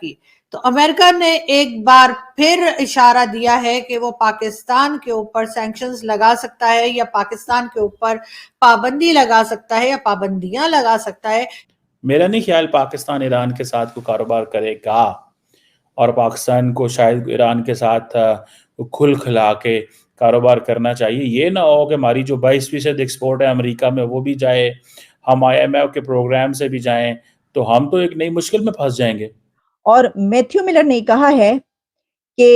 کی. تو امریکہ نے ایک بار پھر اشارہ دیا ہے کہ وہ پاکستان کے اوپر سینکشنز لگا سکتا ہے یا پاکستان کے اوپر پابندی لگا سکتا ہے یا پابندیاں لگا سکتا ہے. میرا نہیں خیال پاکستان ایران کے ساتھ کوئی کاروبار کرے گا، اور پاکستان کو شاید ایران کے ساتھ کھل کھلا کے کاروبار کرنا چاہیے. یہ نہ ہو کہ ہماری جو 22% ایکسپورٹ ہے امریکہ میں وہ بھی جائے، ہم IMF کے پروگرام سے بھی جائیں، تو ہم تو ایک نئی مشکل میں پھنس جائیں گے. اور میتھیو ملر نے کہا ہے کہ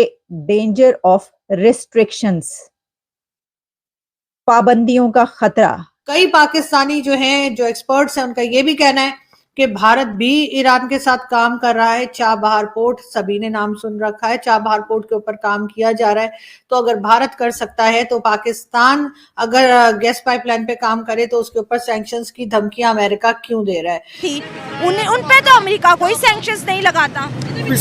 ڈینجر آف ریسٹرکشنز، پابندیوں کا خطرہ. کئی پاکستانی جو ہیں جو ایکسپرٹس ہیں ان کا یہ بھی کہنا ہے کہ بھارت بھی ایران کے ساتھ کام کر رہا ہے. چابہار پورٹ سبھی نے نام سن رکھا ہے، چابہار پورٹ کے اوپر کام کیا جا رہا ہے. تو اگر بھارت کر سکتا ہے تو پاکستان اگر گیس پائپ لائن پہ کام کرے تو اس کے اوپر سینکشنز کی دھمکیاں امریکہ کیوں دے رہا ہے؟ ان پہ تو امریکہ کوئی سینکشنز نہیں لگاتا.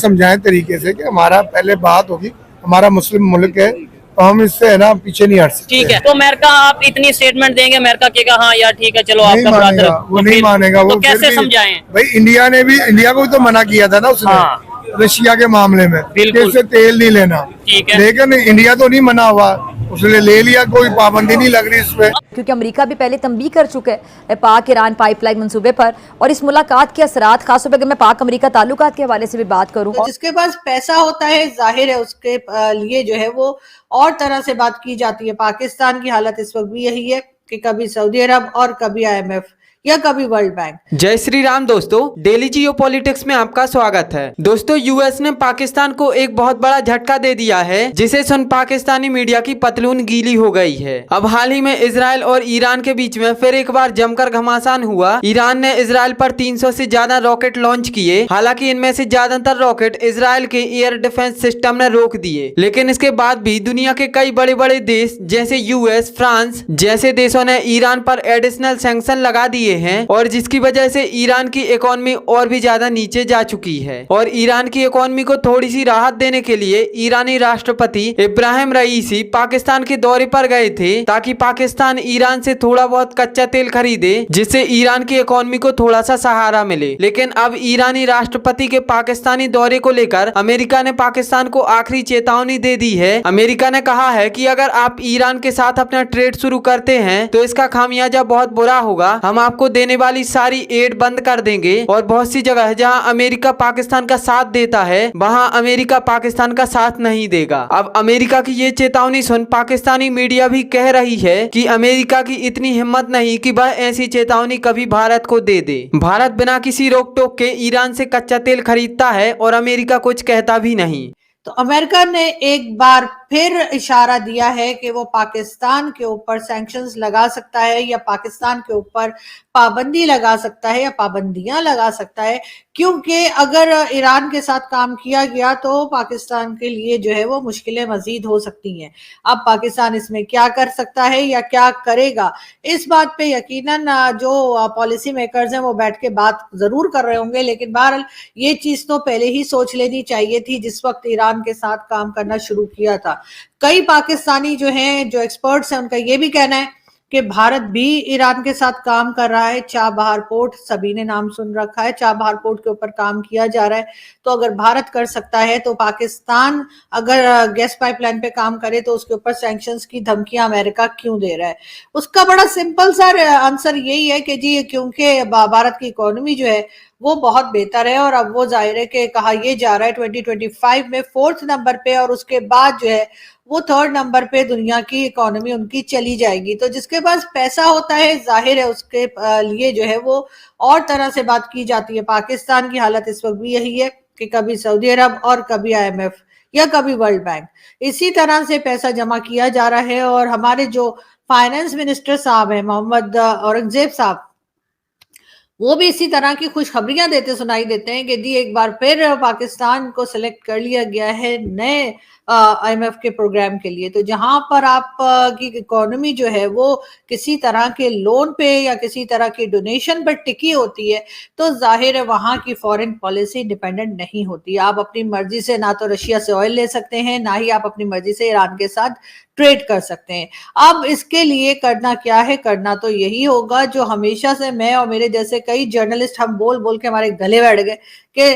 سمجھائیں طریقے سے کہ ہمارا پہلے بات ہوگی، ہمارا مسلم ملک ہے تو ہم اس سے ہے نا پیچھے نہیں ہٹ سکتے. ٹھیک ہے تو امریکہ آپ اتنی اسٹیٹمنٹ دیں گے، امریکہ کہے گا ہاں یار ٹھیک ہے چلو آپ کا برادر، وہ نہیں مانے گا. وہ کیسے سمجھائیں؟ بھائی انڈیا کو بھی تو منع کیا تھا نا اس نے رشیا کے معاملے میں کہ اس سے تیل نہیں لینا، لیکن انڈیا تو نہیں منع ہوا، اس نے لے لیا، کوئی پابندی نہیں لگ رہی اس پہ. کیونکہ امریکہ بھی پہلے تنبیہ کر چکا ہے پاک ایران پائپ لائن منصوبے پر، اور اس ملاقات کے اثرات خاص طور پہ اگر میں پاک امریکہ تعلقات کے حوالے سے بھی بات کروں، جس کے پاس پیسہ ہوتا ہے ظاہر ہے اس کے لیے جو ہے وہ اور طرح سے بات کی جاتی ہے. پاکستان کی حالت اس وقت بھی یہی ہے کہ کبھی سعودی عرب اور کبھی IMF یا کبھی ورلڈ بینک. جے شری رام دوستو، ڈیلی جیو پولیٹکس میں آپ کا سواگت ہے. دوستو US نے پاکستان کو ایک بہت بڑا جھٹکا دے دیا ہے جسے سن پاکستانی میڈیا کی پتلون گیلی ہو گئی ہے. اب حال ہی میں اسرائیل اور ایران کے بیچ میں پھر ایک بار جم کر گھماسان ہوا. ایران نے اسرائیل پر 300 سے زیادہ راکٹ لانچ کیے، حالانکہ ان میں سے زیادہ تر راکٹ اسرائیل کے ایئر ڈیفنس سسٹم نے روک دیے. لیکن اس کے بعد بھی دنیا کے کئی بڑے بڑے دیش جیسے US، فرانس جیسے دیشوں نے ایران پر ایڈیشنل سینکشن لگا دیے ہیں، اور جس کی وجہ سے ایران کی اکانومی اور بھی زیادہ نیچے جا چکی ہے. اور ایران کی اکانومی کو تھوڑی سی راحت دینے کے لیے ایرانی راشٹرپتی ابراہیم رئیسی پاکستان کے دورے پر گئے تھے تاکہ پاکستان ایران سے تھوڑا بہت کچا تیل خریدے، جس سے ایران کی اکانومی کو تھوڑا سا سہارا ملے. لیکن اب ایرانی راشٹرپتی کے پاکستانی دورے کو لے کر امریکہ نے پاکستان کو آخری چیتاونی دے دی ہے. امریکہ نے کہا ہے کہ اگر آپ ایران کے ساتھ اپنا ٹریڈ شروع کرتے ہیں تو اس کا خمیازہ بہت برا ہوگا. ہم آپ کو دینے والی ساری ایڈ بند کر دیں گے، اور بہت سی جگہ جہاں امریکہ پاکستان کا ساتھ دیتا ہے وہاں امریکہ پاکستان کا ساتھ نہیں دے گا. اب امریکہ کی یہ چیتاونی سن پاکستانی میڈیا بھی کہہ رہی ہے کہ امریکہ کی اتنی ہمت نہیں کہ وہ ایسی چیتاونی کبھی بھارت کو دے دے. بھارت بنا کسی روک ٹوک کے ایران سے کچا تیل خریدتا ہے اور امریکہ کچھ کہتا بھی نہیں. تو امریکہ نے ایک بار پھر اشارہ دیا ہے کہ وہ پاکستان کے اوپر سینکشنز لگا سکتا ہے یا پاکستان کے اوپر پابندی لگا سکتا ہے یا پابندیاں لگا سکتا ہے، کیونکہ اگر ایران کے ساتھ کام کیا گیا تو پاکستان کے لیے جو ہے وہ مشکلیں مزید ہو سکتی ہیں. اب پاکستان اس میں کیا کر سکتا ہے یا کیا کرے گا، اس بات پہ یقیناً جو پالیسی میکرز ہیں وہ بیٹھ کے بات ضرور کر رہے ہوں گے. لیکن بہرحال یہ چیز تو پہلے ہی سوچ لینی چاہیے تھی جس وقت ایران کے ساتھ کام کرنا شروع کیا تھا. کئی پاکستانی جو ہیں جو ایکسپرٹس ہیں ان کا یہ بھی کہنا ہے کہ بھارت بھی ایران کے ساتھ کام کر رہا ہے. چابہار پورٹ سبھی نے نام سن رکھا ہے، چابہار پورٹ کے اوپر کام کیا جا رہا ہے. تو اگر بھارت کر سکتا ہے تو پاکستان اگر گیس پائپ لائن پہ کام کرے تو اس کے اوپر سینکشنز کی دھمکیاں امریکہ کیوں دے رہا ہے. اس کا بڑا سمپل سا آنسر یہی ہے کہ جی کیونکہ بھارت کی اکانومی جو ہے وہ بہت بہتر ہے، اور اب وہ ظاہر ہے کہ کہا یہ جا رہا ہے 2025 میں 4 نمبر پہ، اور اس کے بعد جو ہے وہ 3rd نمبر پہ دنیا کی اکانومی ان کی چلی جائے گی. تو جس کے پاس پیسہ ہوتا ہے ظاہر ہے اس کے لیے جو ہے وہ اور طرح سے بات کی جاتی ہے. پاکستان کی حالت اس وقت بھی یہی ہے کہ کبھی سعودی عرب اور کبھی IMF یا کبھی ورلڈ بینک، اسی طرح سے پیسہ جمع کیا جا رہا ہے. اور ہمارے جو فائنانس منسٹر صاحب ہیں محمد اورنگزیب صاحب، وہ بھی اسی طرح کی خوشخبریاں دیتے سنائی دیتے ہیں کہ جی ایک بار پھر پاکستان کو سلیکٹ کر لیا گیا ہے نئے IMF کے پروگرام کے لیے. تو جہاں پر آپ کی اکانومی جو ہے وہ کسی طرح کے لون پہ یا کسی طرح کی ڈونیشن پر ٹکی ہوتی ہے تو ظاہر ہے وہاں کی فورن پالیسی ڈیپینڈنٹ نہیں ہوتی. آپ اپنی مرضی سے نہ تو رشیا سے آئل لے سکتے ہیں، نہ ہی آپ اپنی مرضی سے ایران کے ساتھ ٹریڈ کر سکتے ہیں. اب اس کے لیے کرنا کیا ہے؟ کرنا تو یہی ہوگا جو ہمیشہ سے میں اور میرے جیسے کئی جرنلسٹ ہم بول بول کے ہمارے گلے بیٹھ گئے کہ